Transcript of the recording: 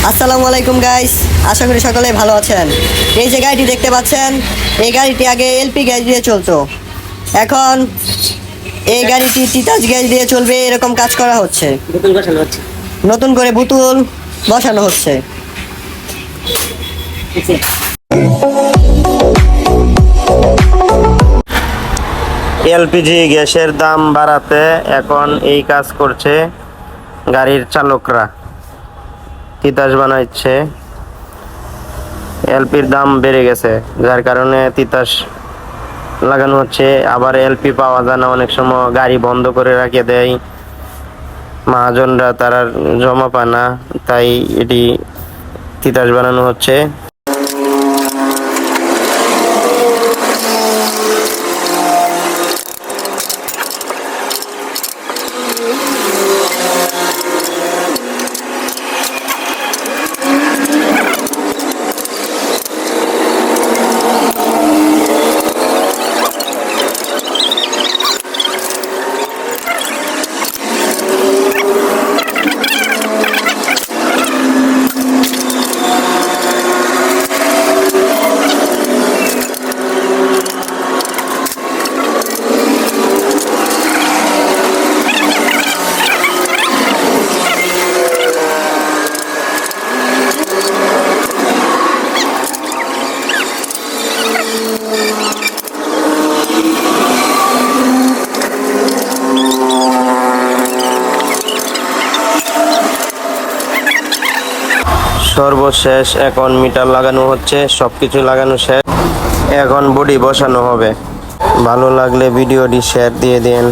আসসালামু আলাইকুম গাইস, আশা করি সকলে ভালো আছেন। এই যে গাড়িটি দেখতে পাচ্ছেন, এই গাড়িটি আগে এলপি গ্যাস দিয়ে চলতো। এখন এই গাড়িটি তিতাস গ্যাস দিয়ে চলবে, এরকম কাজ করা হচ্ছে। নতুন করে বোতল বসানো হচ্ছে। এলপিজি গ্যাসের দাম বাড়াতে এখন এই কাজ করছে গাড়ির চালকরা, তিতাস বানাচ্ছে। এলপির দাম বেড়ে গেছে, যার কারণে তিতাস লাগানো হচ্ছে। আবার এলপি পাওয়া যায় না, অনেক সময় গাড়ি বন্ধ করে রেখে দেয় মহাজনরা, তারা জমা পায় না, তাই এটি তিতাস বানানো হচ্ছে। সর্বশেষ এখন মিটার লাগানো হচ্ছে, সবকিছু লাগানো শেষ, এখন বডি বসানো হবে। ভালো লাগলে ভিডিওটি শেয়ার দিয়ে দিন।